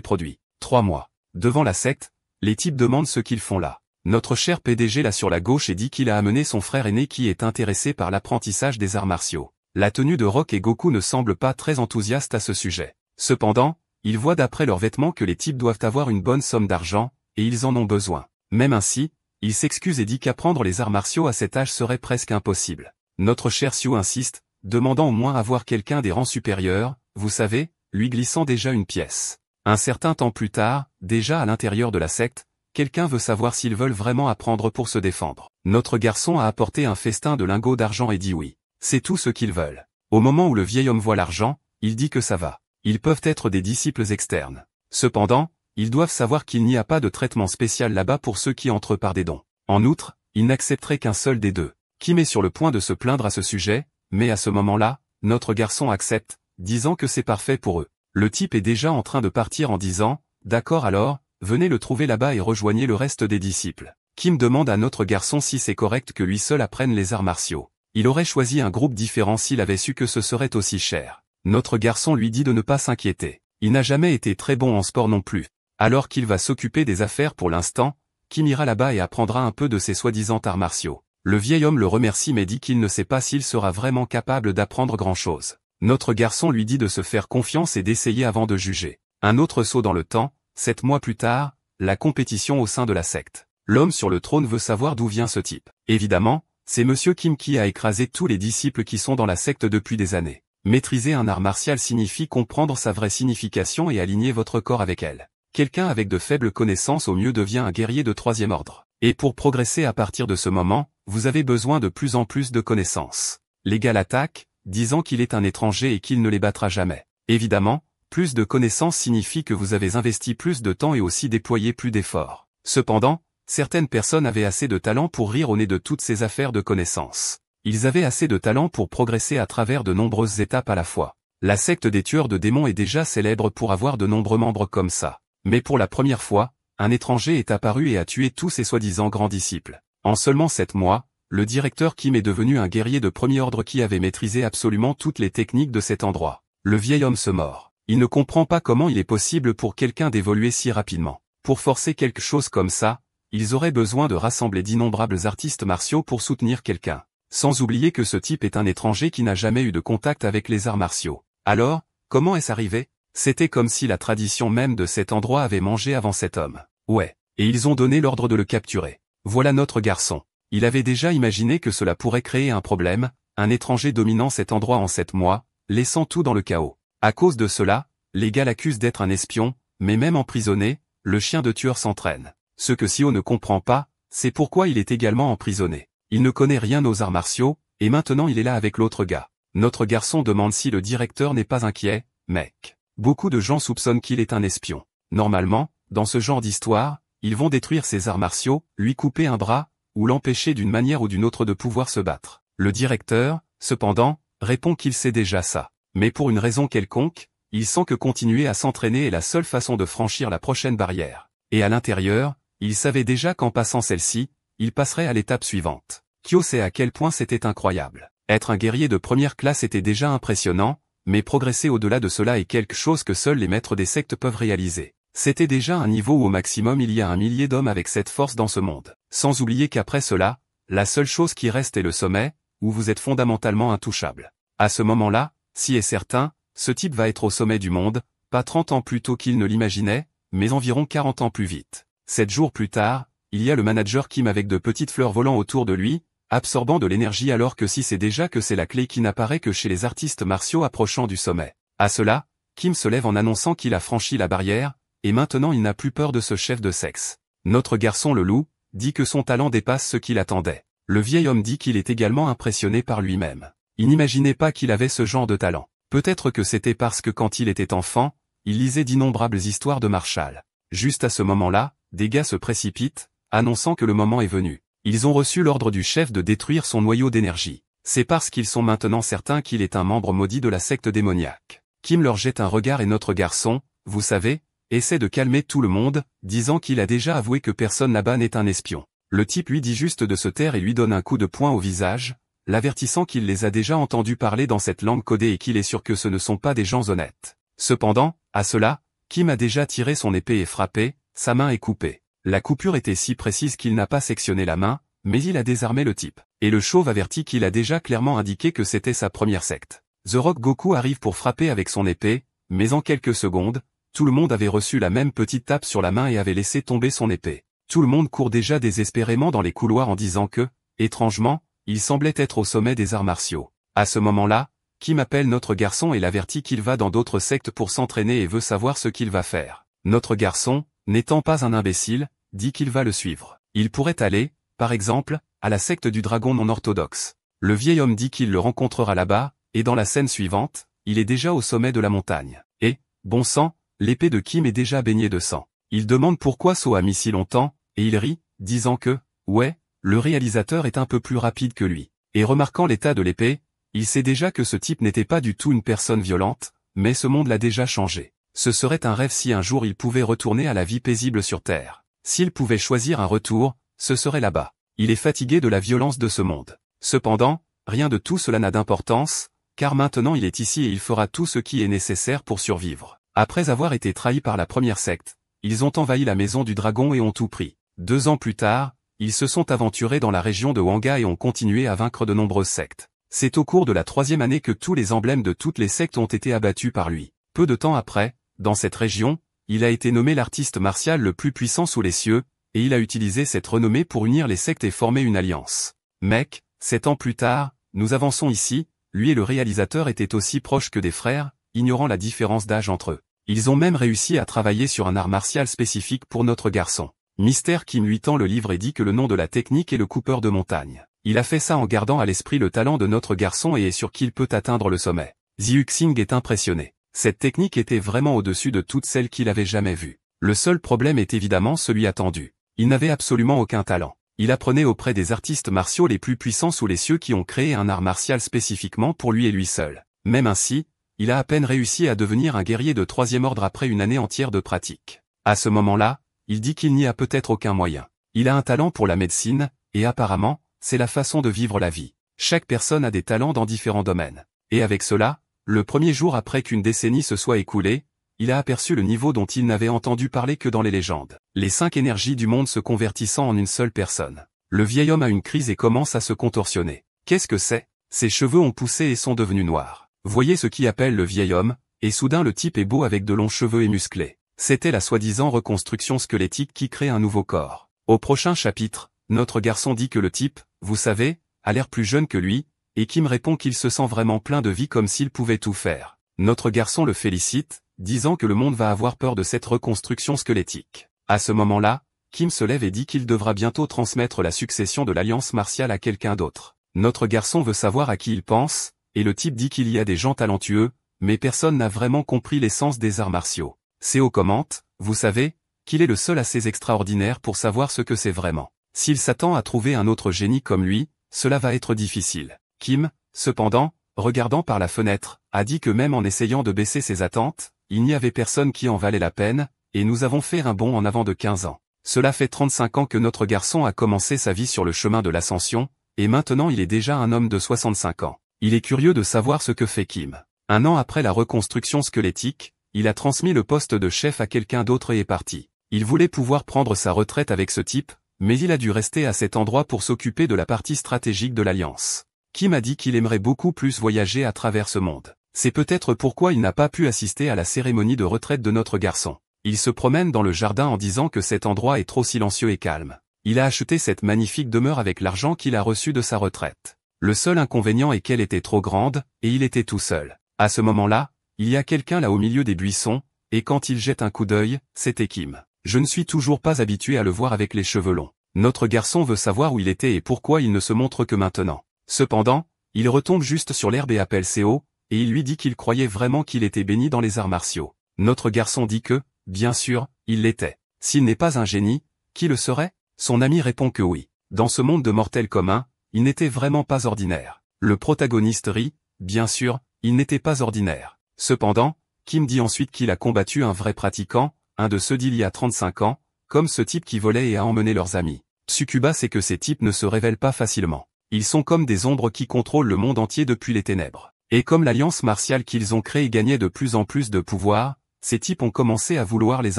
produit. 3 mois. Devant la secte, les types demandent ce qu'ils font là. Notre cher PDG là sur la gauche et dit qu'il a amené son frère aîné qui est intéressé par l'apprentissage des arts martiaux. La tenue de Rock et Goku ne semble pas très enthousiaste à ce sujet. Cependant, ils voient d'après leurs vêtements que les types doivent avoir une bonne somme d'argent, et ils en ont besoin. Même ainsi, il s'excuse et dit qu'apprendre les arts martiaux à cet âge serait presque impossible. Notre cher Xiu insiste, demandant au moins à voir quelqu'un des rangs supérieurs, vous savez, lui glissant déjà une pièce. Un certain temps plus tard, déjà à l'intérieur de la secte, quelqu'un veut savoir s'ils veulent vraiment apprendre pour se défendre. Notre garçon a apporté un festin de lingots d'argent et dit oui. C'est tout ce qu'ils veulent. Au moment où le vieil homme voit l'argent, il dit que ça va. Ils peuvent être des disciples externes. Cependant, ils doivent savoir qu'il n'y a pas de traitement spécial là-bas pour ceux qui entrent par des dons. En outre, ils n'accepteraient qu'un seul des deux. Kim est sur le point de se plaindre à ce sujet, mais à ce moment-là, notre garçon accepte, disant que c'est parfait pour eux. Le type est déjà en train de partir en disant, d'accord alors, venez le trouver là-bas et rejoignez le reste des disciples. Kim demande à notre garçon si c'est correct que lui seul apprenne les arts martiaux. Il aurait choisi un groupe différent s'il avait su que ce serait aussi cher. Notre garçon lui dit de ne pas s'inquiéter. Il n'a jamais été très bon en sport non plus. Alors qu'il va s'occuper des affaires pour l'instant, Kim ira là-bas et apprendra un peu de ses soi-disant arts martiaux. Le vieil homme le remercie mais dit qu'il ne sait pas s'il sera vraiment capable d'apprendre grand-chose. Notre garçon lui dit de se faire confiance et d'essayer avant de juger. Un autre saut dans le temps, 7 mois plus tard, la compétition au sein de la secte. L'homme sur le trône veut savoir d'où vient ce type. Évidemment, c'est Monsieur Kim qui a écrasé tous les disciples qui sont dans la secte depuis des années. Maîtriser un art martial signifie comprendre sa vraie signification et aligner votre corps avec elle. Quelqu'un avec de faibles connaissances au mieux devient un guerrier de 3e ordre. Et pour progresser à partir de ce moment, vous avez besoin de plus en plus de connaissances. L'égal attaque, disant qu'il est un étranger et qu'il ne les battra jamais. Évidemment, plus de connaissances signifie que vous avez investi plus de temps et aussi déployé plus d'efforts. Cependant, certaines personnes avaient assez de talent pour rire au nez de toutes ces affaires de connaissances. Ils avaient assez de talent pour progresser à travers de nombreuses étapes à la fois. La secte des tueurs de démons est déjà célèbre pour avoir de nombreux membres comme ça. Mais pour la première fois, un étranger est apparu et a tué tous ses soi-disant grands disciples. En seulement 7 mois, le directeur Kim est devenu un guerrier de premier ordre qui avait maîtrisé absolument toutes les techniques de cet endroit. Le vieil homme se mord. Il ne comprend pas comment il est possible pour quelqu'un d'évoluer si rapidement. Pour forcer quelque chose comme ça, ils auraient besoin de rassembler d'innombrables artistes martiaux pour soutenir quelqu'un. Sans oublier que ce type est un étranger qui n'a jamais eu de contact avec les arts martiaux. Alors, comment est-ce arrivé? C'était comme si la tradition même de cet endroit avait mangé avant cet homme. Ouais. Et ils ont donné l'ordre de le capturer. Voilà notre garçon. Il avait déjà imaginé que cela pourrait créer un problème, un étranger dominant cet endroit en 7 mois, laissant tout dans le chaos. À cause de cela, les gars l'accusent d'être un espion, mais même emprisonné, le chien de tueur s'entraîne. Ce que Sio ne comprend pas, c'est pourquoi il est également emprisonné. Il ne connaît rien aux arts martiaux, et maintenant il est là avec l'autre gars. Notre garçon demande si le directeur n'est pas inquiet, mec. Beaucoup de gens soupçonnent qu'il est un espion. Normalement, dans ce genre d'histoire, ils vont détruire ses arts martiaux, lui couper un bras, ou l'empêcher d'une manière ou d'une autre de pouvoir se battre. Le directeur, cependant, répond qu'il sait déjà ça. Mais pour une raison quelconque, il sent que continuer à s'entraîner est la seule façon de franchir la prochaine barrière. Et à l'intérieur, il savait déjà qu'en passant celle-ci, il passerait à l'étape suivante. Kyo sait à quel point c'était incroyable. Être un guerrier de première classe était déjà impressionnant, mais progresser au-delà de cela est quelque chose que seuls les maîtres des sectes peuvent réaliser. C'était déjà un niveau où au maximum il y a 1 millier d'hommes avec cette force dans ce monde. Sans oublier qu'après cela, la seule chose qui reste est le sommet, où vous êtes fondamentalement intouchable. À ce moment-là, si est certain, ce type va être au sommet du monde, pas 30 ans plus tôt qu'il ne l'imaginait, mais environ 40 ans plus vite. 7 jours plus tard, il y a le manager Kim avec de petites fleurs volant autour de lui, absorbant de l'énergie alors que si c'est déjà que c'est la clé qui n'apparaît que chez les artistes martiaux approchant du sommet. À cela, Kim se lève en annonçant qu'il a franchi la barrière, et maintenant il n'a plus peur de ce chef de sexe. Notre garçon le loup, dit que son talent dépasse ce qu'il attendait. Le vieil homme dit qu'il est également impressionné par lui-même. Il n'imaginait pas qu'il avait ce genre de talent. Peut-être que c'était parce que quand il était enfant, il lisait d'innombrables histoires de Marshall. Juste à ce moment-là, des gars se précipitent, annonçant que le moment est venu. Ils ont reçu l'ordre du chef de détruire son noyau d'énergie. C'est parce qu'ils sont maintenant certains qu'il est un membre maudit de la secte démoniaque. Kim leur jette un regard et notre garçon, vous savez, essaie de calmer tout le monde, disant qu'il a déjà avoué que personne là-bas n'est un espion. Le type lui dit juste de se taire et lui donne un coup de poing au visage, l'avertissant qu'il les a déjà entendus parler dans cette langue codée et qu'il est sûr que ce ne sont pas des gens honnêtes. Cependant, à cela, Kim a déjà tiré son épée et frappé, sa main est coupée. La coupure était si précise qu'il n'a pas sectionné la main, mais il a désarmé le type. Et le chauve avertit qu'il a déjà clairement indiqué que c'était sa première secte. The Rock Goku arrive pour frapper avec son épée, mais en quelques secondes, tout le monde avait reçu la même petite tape sur la main et avait laissé tomber son épée. Tout le monde court déjà désespérément dans les couloirs en disant que, étrangement, il semblait être au sommet des arts martiaux. À ce moment-là, Kim appelle notre garçon et l'avertit qu'il va dans d'autres sectes pour s'entraîner et veut savoir ce qu'il va faire. Notre garçon, n'étant pas un imbécile, dit qu'il va le suivre. Il pourrait aller, par exemple, à la secte du dragon non orthodoxe. Le vieil homme dit qu'il le rencontrera là-bas, et dans la scène suivante, il est déjà au sommet de la montagne. Et, bon sang, l'épée de Kim est déjà baignée de sang. Il demande pourquoi So a mis si longtemps, et il rit, disant que, ouais, le réalisateur est un peu plus rapide que lui. Et remarquant l'état de l'épée, il sait déjà que ce type n'était pas du tout une personne violente, mais ce monde l'a déjà changé. Ce serait un rêve si un jour il pouvait retourner à la vie paisible sur Terre. S'il pouvait choisir un retour, ce serait là-bas. Il est fatigué de la violence de ce monde. Cependant, rien de tout cela n'a d'importance, car maintenant il est ici et il fera tout ce qui est nécessaire pour survivre. Après avoir été trahis par la première secte, ils ont envahi la maison du dragon et ont tout pris. 2 ans plus tard, ils se sont aventurés dans la région de Wanga et ont continué à vaincre de nombreuses sectes. C'est au cours de la 3e année que tous les emblèmes de toutes les sectes ont été abattus par lui. Peu de temps après, dans cette région, il a été nommé l'artiste martial le plus puissant sous les cieux, et il a utilisé cette renommée pour unir les sectes et former une alliance. Mec, 7 ans plus tard, nous avançons ici, lui et le réalisateur étaient aussi proches que des frères, ignorant la différence d'âge entre eux. Ils ont même réussi à travailler sur un art martial spécifique pour notre garçon. Mystère Kim lui tend le livre et dit que le nom de la technique est le coupeur de montagne. Il a fait ça en gardant à l'esprit le talent de notre garçon et est sûr qu'il peut atteindre le sommet. Xiuxing est impressionné. Cette technique était vraiment au-dessus de toutes celles qu'il avait jamais vues. Le seul problème est évidemment celui attendu. Il n'avait absolument aucun talent. Il apprenait auprès des artistes martiaux les plus puissants sous les cieux qui ont créé un art martial spécifiquement pour lui et lui seul. Même ainsi, il a à peine réussi à devenir un guerrier de 3e ordre après une année entière de pratique. À ce moment-là, il dit qu'il n'y a peut-être aucun moyen. Il a un talent pour la médecine, et apparemment, c'est la façon de vivre la vie. Chaque personne a des talents dans différents domaines. Et avec cela, le premier jour après qu'une décennie se soit écoulée, il a aperçu le niveau dont il n'avait entendu parler que dans les légendes. Les 5 énergies du monde se convertissant en une seule personne. Le vieil homme a une crise et commence à se contorsionner. Qu'est-ce que c'est? Ses cheveux ont poussé et sont devenus noirs. Voyez ce qui appelle le vieil homme, et soudain le type est beau avec de longs cheveux et musclés. C'était la soi-disant reconstruction squelettique qui crée un nouveau corps. Au prochain chapitre, notre garçon dit que le type, vous savez, a l'air plus jeune que lui, et Kim répond qu'il se sent vraiment plein de vie comme s'il pouvait tout faire. Notre garçon le félicite, disant que le monde va avoir peur de cette reconstruction squelettique. À ce moment-là, Kim se lève et dit qu'il devra bientôt transmettre la succession de l'alliance martiale à quelqu'un d'autre. Notre garçon veut savoir à qui il pense, et le type dit qu'il y a des gens talentueux, mais personne n'a vraiment compris l'essence des arts martiaux. Seo commente, vous savez, qu'il est le seul assez extraordinaire pour savoir ce que c'est vraiment. S'il s'attend à trouver un autre génie comme lui, cela va être difficile. Kim, cependant, regardant par la fenêtre, a dit que même en essayant de baisser ses attentes, il n'y avait personne qui en valait la peine, et nous avons fait un bond en avant de 15 ans. Cela fait 35 ans que notre garçon a commencé sa vie sur le chemin de l'ascension, et maintenant il est déjà un homme de 65 ans. Il est curieux de savoir ce que fait Kim. 1 an après la reconstruction squelettique, il a transmis le poste de chef à quelqu'un d'autre et est parti. Il voulait pouvoir prendre sa retraite avec ce type, mais il a dû rester à cet endroit pour s'occuper de la partie stratégique de l'Alliance. Kim a dit qu'il aimerait beaucoup plus voyager à travers ce monde. C'est peut-être pourquoi il n'a pas pu assister à la cérémonie de retraite de notre garçon. Il se promène dans le jardin en disant que cet endroit est trop silencieux et calme. Il a acheté cette magnifique demeure avec l'argent qu'il a reçu de sa retraite. Le seul inconvénient est qu'elle était trop grande, et il était tout seul. À ce moment-là, il y a quelqu'un là au milieu des buissons, et quand il jette un coup d'œil, c'était Kim. Je ne suis toujours pas habitué à le voir avec les cheveux longs. Notre garçon veut savoir où il était et pourquoi il ne se montre que maintenant. Cependant, il retombe juste sur l'herbe et appelle Seo, et il lui dit qu'il croyait vraiment qu'il était béni dans les arts martiaux. Notre garçon dit que, bien sûr, il l'était. S'il n'est pas un génie, qui le serait? Son ami répond que oui. Dans ce monde de mortels communs, il n'était vraiment pas ordinaire. Le protagoniste rit, bien sûr, il n'était pas ordinaire. Cependant, Kim dit ensuite qu'il a combattu un vrai pratiquant, un de ceux d'il y a 35 ans, comme ce type qui volait et a emmené leurs amis. Tsukuba sait que ces types ne se révèlent pas facilement. Ils sont comme des ombres qui contrôlent le monde entier depuis les ténèbres. Et comme l'alliance martiale qu'ils ont créée gagnait de plus en plus de pouvoir, ces types ont commencé à vouloir les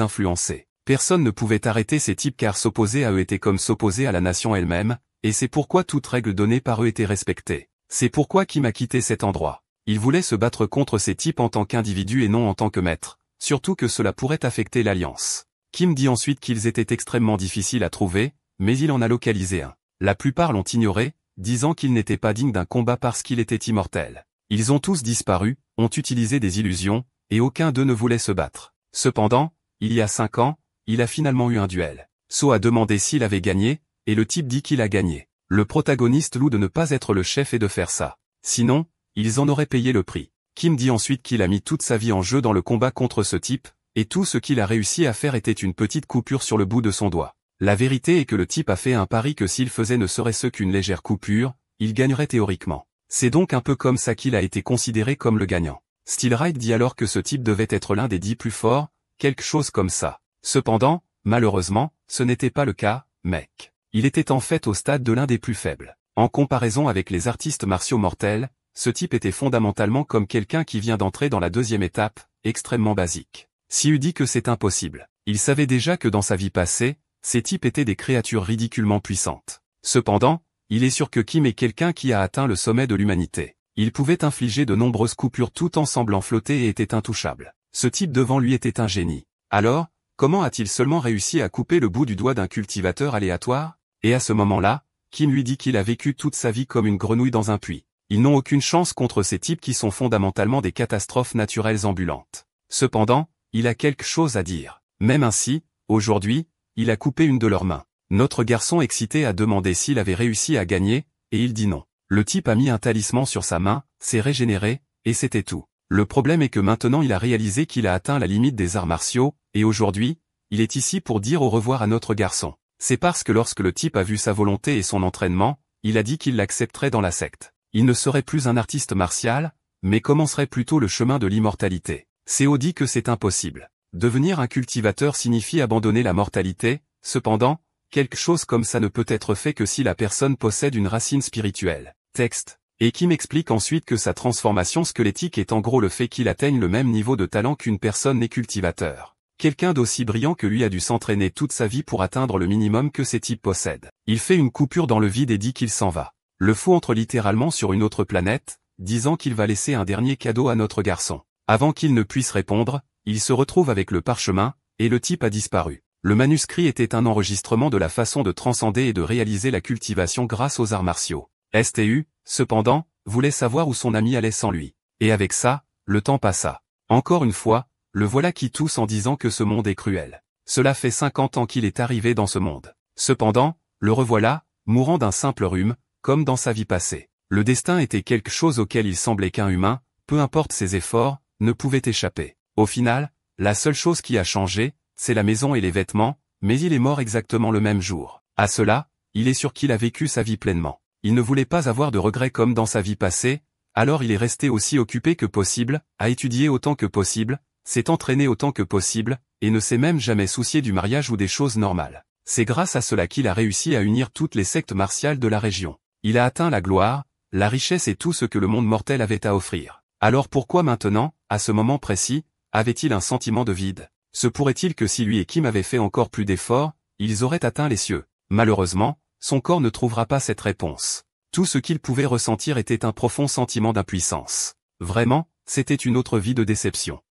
influencer. Personne ne pouvait arrêter ces types car s'opposer à eux était comme s'opposer à la nation elle-même, et c'est pourquoi toute règle donnée par eux était respectée. C'est pourquoi Kim a quitté cet endroit. Il voulait se battre contre ces types en tant qu'individu et non en tant que maître, surtout que cela pourrait affecter l'alliance. Kim dit ensuite qu'ils étaient extrêmement difficiles à trouver, mais il en a localisé un. La plupart l'ont ignoré, disant qu'il n'était pas digne d'un combat parce qu'il était immortel. Ils ont tous disparu, ont utilisé des illusions, et aucun d'eux ne voulait se battre. Cependant, il y a 5 ans, il a finalement eu un duel. So a demandé s'il avait gagné, et le type dit qu'il a gagné. Le protagoniste loue de ne pas être le chef et de faire ça. Sinon, ils en auraient payé le prix. Kim dit ensuite qu'il a mis toute sa vie en jeu dans le combat contre ce type, et tout ce qu'il a réussi à faire était une petite coupure sur le bout de son doigt. La vérité est que le type a fait un pari que s'il faisait ne serait-ce qu'une légère coupure, il gagnerait théoriquement. C'est donc un peu comme ça qu'il a été considéré comme le gagnant. Steelride dit alors que ce type devait être l'un des 10 plus forts, quelque chose comme ça. Cependant, malheureusement, ce n'était pas le cas, mec. Il était en fait au stade de l'un des plus faibles. En comparaison avec les artistes martiaux mortels, ce type était fondamentalement comme quelqu'un qui vient d'entrer dans la deuxième étape, extrêmement basique. Siu dit que c'est impossible. Il savait déjà que dans sa vie passée, ces types étaient des créatures ridiculement puissantes. Cependant, il est sûr que Kim est quelqu'un qui a atteint le sommet de l'humanité. Il pouvait infliger de nombreuses coupures tout en semblant flotter et était intouchable. Ce type devant lui était un génie. Alors, comment a-t-il seulement réussi à couper le bout du doigt d'un cultivateur aléatoire? Et à ce moment-là, Kim lui dit qu'il a vécu toute sa vie comme une grenouille dans un puits. Ils n'ont aucune chance contre ces types qui sont fondamentalement des catastrophes naturelles ambulantes. Cependant, il a quelque chose à dire. Même ainsi, aujourd'hui, il a coupé une de leurs mains. Notre garçon excité a demandé s'il avait réussi à gagner, et il dit non. Le type a mis un talisman sur sa main, s'est régénéré, et c'était tout. Le problème est que maintenant il a réalisé qu'il a atteint la limite des arts martiaux, et aujourd'hui, il est ici pour dire au revoir à notre garçon. C'est parce que lorsque le type a vu sa volonté et son entraînement, il a dit qu'il l'accepterait dans la secte. Il ne serait plus un artiste martial, mais commencerait plutôt le chemin de l'immortalité. Seo dit que c'est impossible. Devenir un cultivateur signifie abandonner la mortalité, cependant, quelque chose comme ça ne peut être fait que si la personne possède une racine spirituelle. Texte. Et qui m'explique ensuite que sa transformation squelettique est en gros le fait qu'il atteigne le même niveau de talent qu'une personne n'est cultivateur. Quelqu'un d'aussi brillant que lui a dû s'entraîner toute sa vie pour atteindre le minimum que ces types possèdent. Il fait une coupure dans le vide et dit qu'il s'en va. Le fou entre littéralement sur une autre planète, disant qu'il va laisser un dernier cadeau à notre garçon. Avant qu'il ne puisse répondre, il se retrouve avec le parchemin, et le type a disparu. Le manuscrit était un enregistrement de la façon de transcender et de réaliser la cultivation grâce aux arts martiaux. STU, cependant, voulait savoir où son ami allait sans lui. Et avec ça, le temps passa. Encore une fois, le voilà qui tousse en disant que ce monde est cruel. Cela fait 50 ans qu'il est arrivé dans ce monde. Cependant, le revoilà, mourant d'un simple rhume, comme dans sa vie passée. Le destin était quelque chose auquel il semblait qu'un humain, peu importe ses efforts, ne pouvait échapper. Au final, la seule chose qui a changé, c'est la maison et les vêtements, mais il est mort exactement le même jour. À cela, il est sûr qu'il a vécu sa vie pleinement. Il ne voulait pas avoir de regrets comme dans sa vie passée, alors il est resté aussi occupé que possible, a étudié autant que possible, s'est entraîné autant que possible, et ne s'est même jamais soucié du mariage ou des choses normales. C'est grâce à cela qu'il a réussi à unir toutes les sectes martiales de la région. Il a atteint la gloire, la richesse et tout ce que le monde mortel avait à offrir. Alors pourquoi maintenant, à ce moment précis, avait-il un sentiment de vide? Se pourrait-il que si lui et Kim avaient fait encore plus d'efforts, ils auraient atteint les cieux? Malheureusement, son corps ne trouvera pas cette réponse. Tout ce qu'il pouvait ressentir était un profond sentiment d'impuissance. Vraiment, c'était une autre vie de déception.